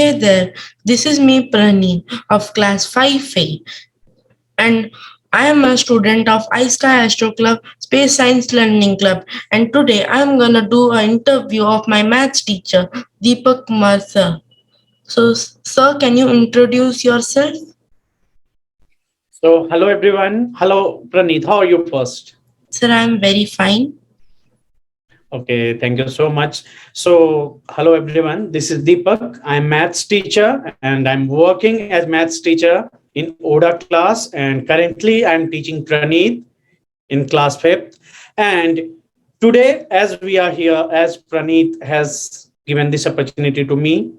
Hey there, this is me Praneeth of class 5A, and I am a student of iSky Astro Club Space Science Learning Club, and today I am gonna do an interview of my maths teacher Deepak Kumar sir. So sir, can you introduce yourself? So, hello everyone. Hello, Praneeth. How are you first? Sir, I am very fine. Okay, thank you so much. So, hello everyone. This is Deepak. I'm maths teacher and I'm working as maths teacher in ODA class. And currently, I'm teaching Praneeth in class 5th. And today, as we are here, as Praneeth has given this opportunity to me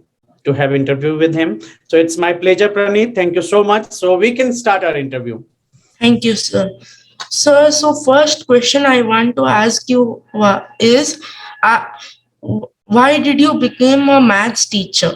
to have interview with him. So, it's my pleasure, Praneeth. Thank you so much. So, we can start our interview. Thank you, sir. Sir, so first question I want to ask you is, uh, why did you become a maths teacher?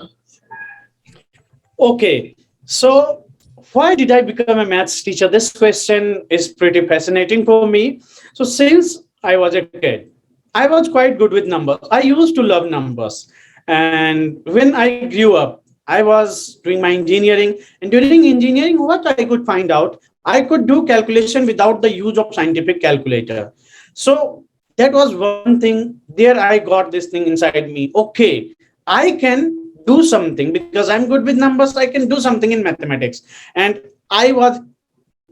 Okay, so why did I become a maths teacher? This question is pretty fascinating for me. So, since I was a kid, I was quite good with numbers. I used to love numbers. And when I grew up, I was doing my engineering. And during engineering, what I could find out, I could do calculation without the use of scientific calculator. So, that was one thing. There, I got this thing inside me. Okay, I can do something because I'm good with numbers. I can do something in mathematics. And I was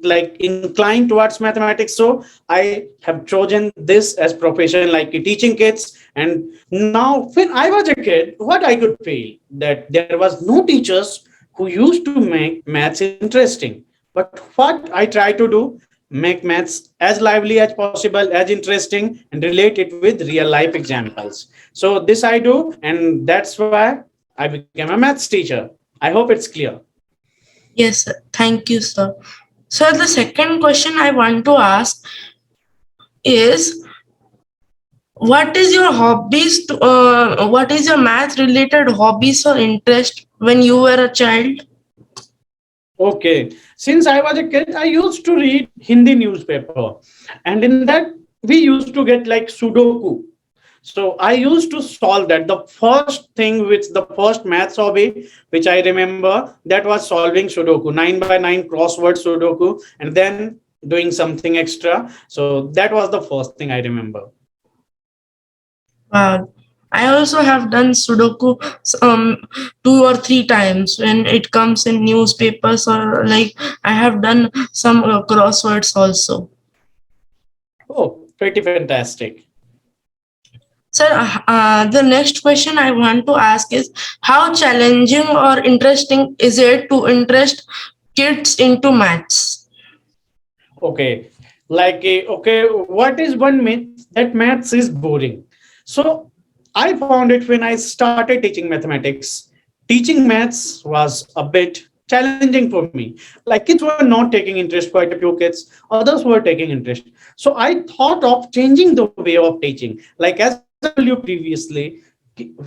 like inclined towards mathematics. So I have chosen this as profession, like teaching kids. And now when I was a kid, what I could feel that there was no teachers who used to make maths interesting. But what I try to do, make maths as lively as possible, as interesting, and relate it with real life examples. So this I do, and that's why I became a maths teacher. I hope it's clear. Yes, sir. Thank you, sir. So the second question I want to ask is, what is your hobbies? What is your math related hobbies or interest when you were a child? Okay. Since I was a kid, I used to read Hindi newspaper. And in that, we used to get like Sudoku. So I used to solve that. The first thing, which the first maths hobby, which I remember, that was solving Sudoku, 9 by 9 crossword Sudoku, and then doing something extra. So that was the first thing I remember. I also have done Sudoku two or three times when it comes in newspapers, or like I have done some crosswords also. Oh, pretty fantastic. Sir, the next question I want to ask is, how challenging or interesting is it to interest kids into maths? Okay, like okay, what is one myth that maths is boring? So I found it when I started teaching mathematics. Teaching maths was a bit challenging for me. Like kids were not taking interest, quite a few kids, others were taking interest. So I thought of changing the way of teaching. Like as I told you previously,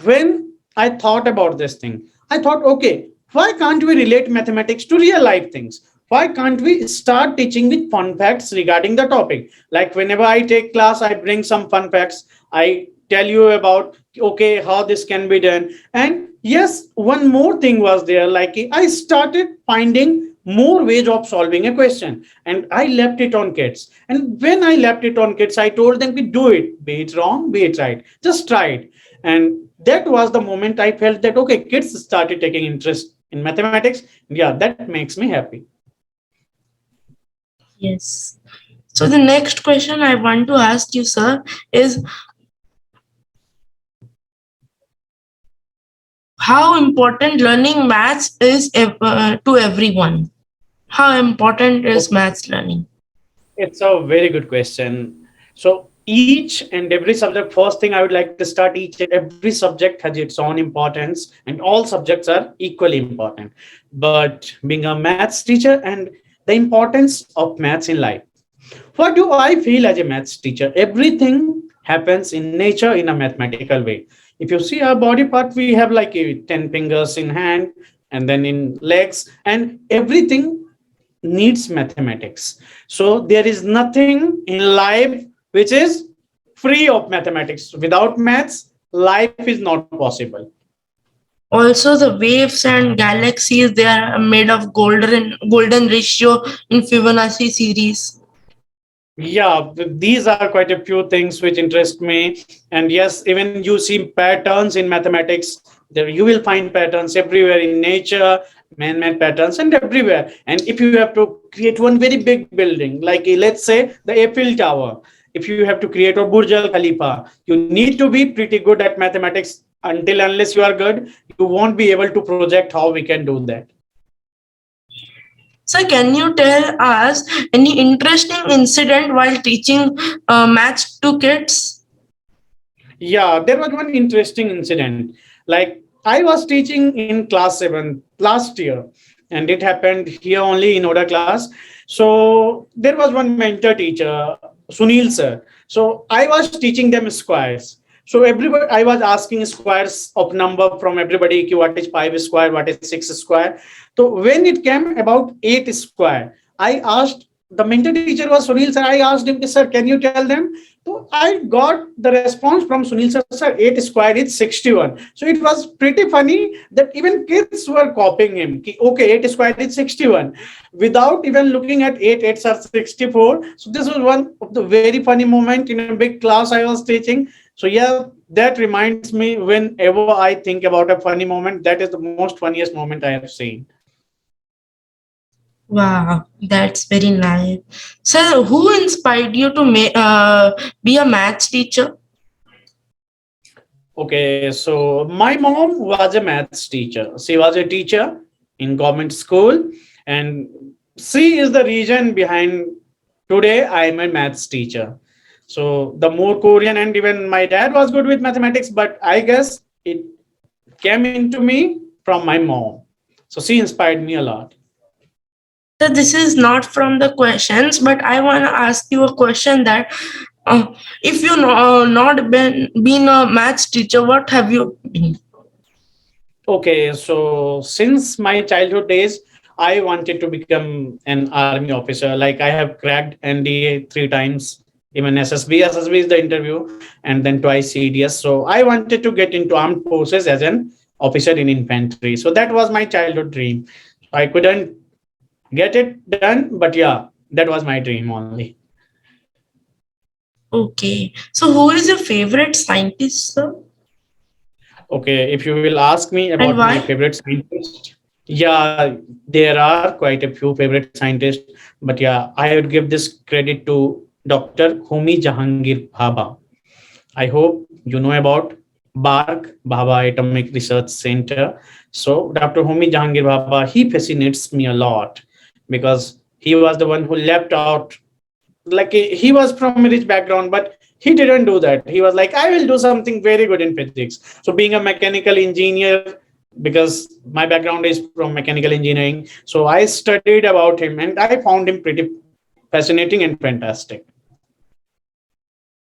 when I thought about this thing, I thought, okay, why can't we relate mathematics to real life things? Why can't we start teaching with fun facts regarding the topic? Like whenever I take class, I bring some fun facts. I tell you about okay how this can be done. And yes, one more thing was there. Like I started finding more ways of solving a question, and I left it on kids. And when I left it on kids, I told them to do it, be it wrong, be it right, just try it. And that was the moment I felt that okay, kids started taking interest in mathematics. Yeah, that makes me happy. Yes. So the next question I want to ask you, sir, is how important learning maths is to everyone. How important is Okay, maths learning? it's a very good question. So each and every subject, first thing I would like to start, each and every subject has its own importance, and all subjects are equally important. But being a maths teacher and the importance of maths in life. What do I feel as a maths teacher? Everything happens in nature in a mathematical way. If you see our body part, we have like 10 fingers in hand and then in legs, and everything needs mathematics. So there is nothing in life which is free of mathematics. Without maths, life is not possible. Also, the waves and galaxies, they are made of golden ratio in Fibonacci series. Yeah, these are quite a few things which interest me. And yes, even you see patterns in mathematics. There you will find patterns everywhere in nature, man-made patterns, and everywhere. And if you have to create one very big building, like let's say the Eiffel Tower, if you have to create a Burj Al Khalifa, you need to be pretty good at mathematics. Until unless you are good, you won't be able to project how we can do that. So, can you tell us any interesting incident while teaching maths to kids? Yeah, there was one interesting incident. Like I was teaching in class 7 last year, and it happened here only in Oda class. So there was one mentor teacher, Sunil sir. So I was teaching them squares. So everybody, I was asking squares of number from everybody. Ki what is 5 square? What is 6 square? So when it came about 8 square, I asked the mentor teacher was Sunil sir. I asked him, sir, can you tell them? So I got the response from Sunil sir, sir, 8 square is 61. So it was pretty funny that even kids were copying him. Okay, 8 square is 61. Without even looking at 8, 8s are 64. So this was one of the very funny moment in a big class I was teaching. So yeah, that reminds me whenever I think about a funny moment, that is the most funniest moment I have seen. Wow, that's very nice. So, who inspired you to be a maths teacher? Okay, so my mom was a maths teacher. She was a teacher in government school, and she is the reason behind today I am a maths teacher. So the more Korean, and even my dad was good with mathematics, but I guess it came into me from my mom. So she inspired me a lot. So, this is not from the questions, but I want to ask you a question that uh, if you not been a maths teacher, what have you been? Okay, so since my childhood days, I wanted to become an army officer. Like I have cracked NDA 3 times, even SSB. SSB is the interview, and then twice CDS. So I wanted to get into armed forces as an officer in infantry. So that was my childhood dream. I couldn't get it done, but yeah, that was my dream only. Okay. So, who is your favorite scientist, sir? Okay, if you will ask me And about my why? favorite scientist, yeah, there are quite a few favorite scientists, but yeah, I would give this credit to Dr. Homi Jahangir Bhabha. I hope you know about BARC, Bhabha Atomic Research Center. So, Dr. Homi Jahangir Bhabha, he fascinates me a lot because he was the one who left out, like he was from a rich background, but he didn't do that. He was like, I will do something very good in physics. So being a mechanical engineer, because my background is from mechanical engineering, so I studied about him and I found him pretty fascinating and fantastic.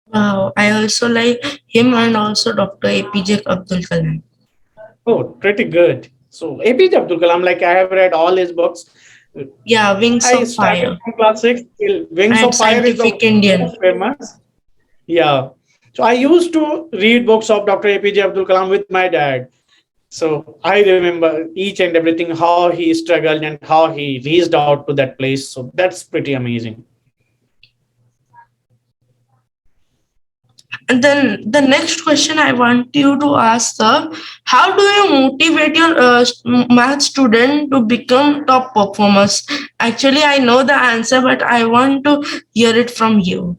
Wow, I also like him and also Dr. APJ Abdul Kalam. Oh, pretty good. So APJ Abdul Kalam, like I have read all his books. Yeah, Wings I of started Fire from class 6 till Wings and of Fire is the Scientific Indian. most famous. Yeah. So I used to read books of Dr. APJ Abdul Kalam with my dad. So I remember each and everything, how he struggled and how he reached out to that place. So that's pretty amazing. And then the next question I want you to ask, sir, how do you motivate your math student to become top performers? Actually, I know the answer, but I want to hear it from you.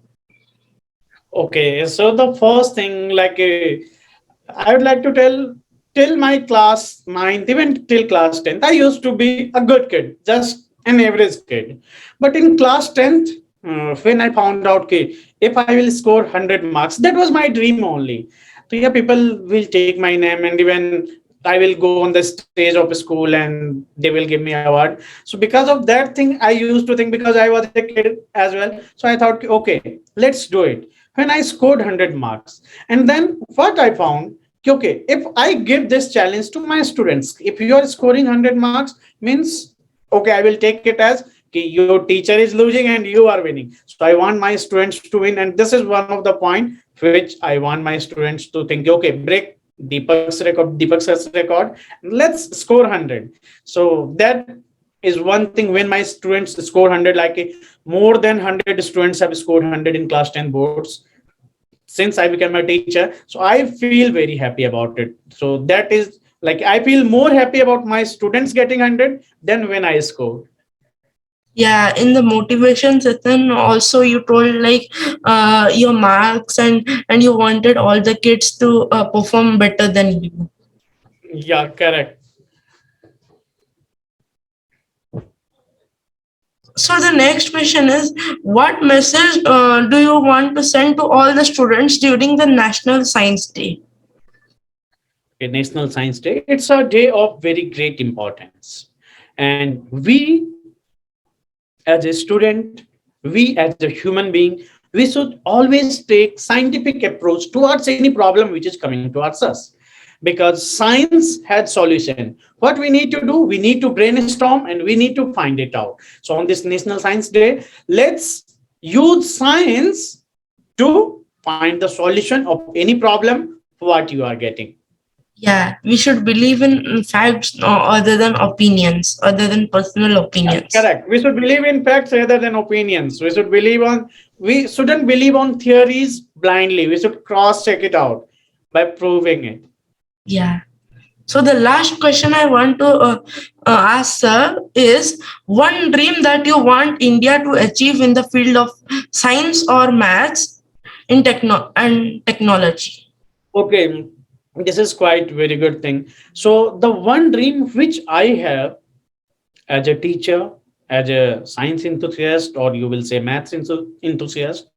Okay, so the first thing, like I would like to tell, till my class ninth, even till class 10th, I used to be a good kid, just an average kid. But in class 10th, when I found out, okay, if I will score 100 marks, that was my dream only. So yeah, people will take my name, and even I will go on the stage of a school and they will give me award. So because of that thing, I used to think, because I was a kid as well. So I thought, okay, let's do it. When I scored 100 marks, and then what I found, okay, if I give this challenge to my students, if you are scoring 100 marks, means okay, I will take it as okay, your teacher is losing and you are winning. So I want my students to win, and this is one of the point which I want my students to think, okay, break Deepak's record. Let's score 100. So that is one thing. When my students score 100, like more than 100 students have scored 100 in class 10 boards since I became a teacher. So I feel very happy about it. So that is like I feel more happy about my students getting 100 than when I score. Yeah, in the motivation session also you told like your marks and you wanted all the kids to perform better than you. Yeah, correct. So the next question is, what message do you want to send to all the students during the National Science Day? Okay, National Science Day. It's a day of very great importance. And we as a student, we as a human being, we should always take scientific approach towards any problem which is coming towards us. Because science had solution. What we need to do, we need to brainstorm and we need to find it out. So on this National Science Day, let's use science to find the solution of any problem what you are getting. Yeah, we should believe in facts other than opinions, other than personal Yeah, opinions. correct. We should believe in facts rather than opinions. We shouldn't believe on theories blindly. We should cross check it out by proving it. Yeah. So the last question I want to ask, sir, is one dream that you want India to achieve in the field of science or maths in technology. Okay, this is quite very good thing. So the one dream which I have as a teacher, as a science enthusiast, or you will say maths enthusiast,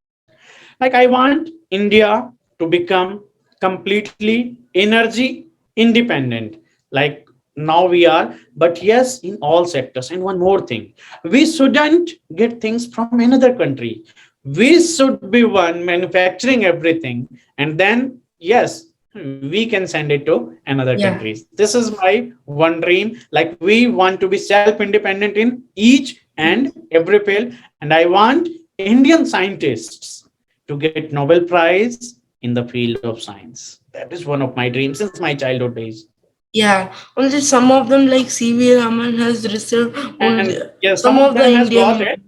like I want India to become completely energy independent, like now we are, but yes, in all sectors. And one more thing, we shouldn't get things from another country. We should be one manufacturing everything, and then yes, we can send it to another Yeah. countries. This is my one dream. Like we want to be self-independent in each and every field, and I want Indian scientists to get Nobel Prize in the field of science. That is one of my dreams since my childhood days. Yeah, only some of them like C.V. Raman has received only And yes, some some of of the them has got Indian, it.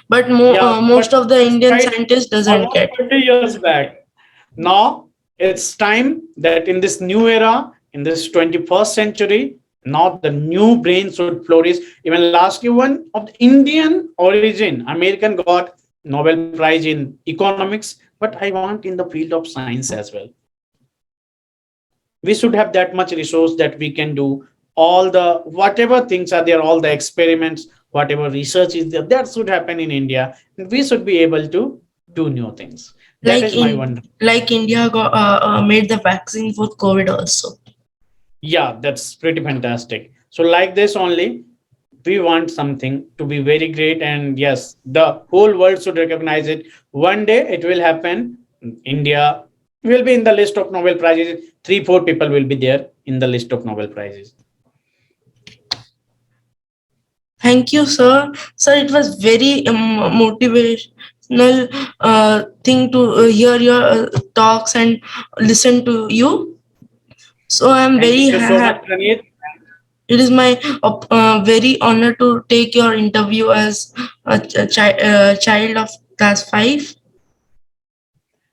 but Yeah, most but of the it's Indian quite scientists doesn't almost get. 30 years back. Now it's time that in this new era, in this 21st century, now the new brain should flourish. Even last year, one of the Indian origin, American got Nobel Prize in economics, but I want in the field of science as well. We should have that much resource that we can do all the whatever things are there, all the experiments, whatever research is there, that should happen in India. And we should be able to do new things. That Like is my in one. like India made the vaccine for COVID also. Yeah, that's pretty fantastic. So like this only, we want something to be very great, and yes, the whole world should recognize it. One day it will happen. India will be in the list of Nobel Prizes. 3 4 people will be there in the list of Nobel Prizes. Thank you, sir. Sir, it was very motivational thing to hear your talks and listen to you. So I'm Thank very you so much, Praneeth. it is my very honor to take your interview as a child of class 5.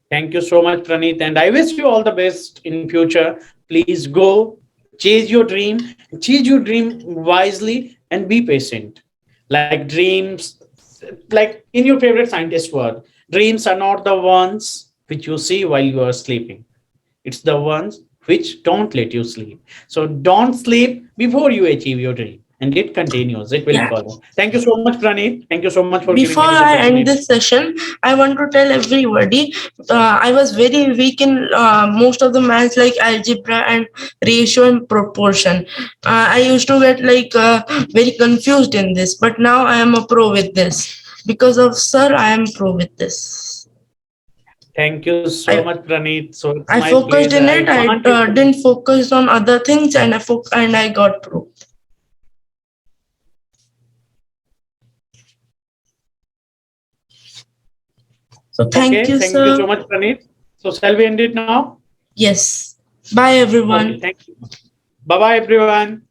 Thank you so much, Praneeth. And I wish you all the best in future. Please go, chase your dream, chase your dream wisely, and be patient. Like dreams, like in your favorite scientist word, dreams are not the ones which you see while you are sleeping. It's the ones which don't let you sleep. So don't sleep before you achieve your dream. And it continues, it will Yeah. follow. Thank you so much, Praneeth. Thank you so much for giving me Before this I end opportunity. this session, I want to tell everybody I was very weak in most of the maths like algebra and ratio and proportion. I used to get like very confused in this, but now I am a pro with this. Because of sir, I am pro with this. Thank you so I much, Praneeth. So it's I my focused pleasure. in I it. I want you to. didn't focus on other things, and and I got pro. So thank Okay, you, thank you so sir. much, Praneeth. So shall we end it now? Yes. Bye, Okay, everyone. thank you. Bye bye, everyone.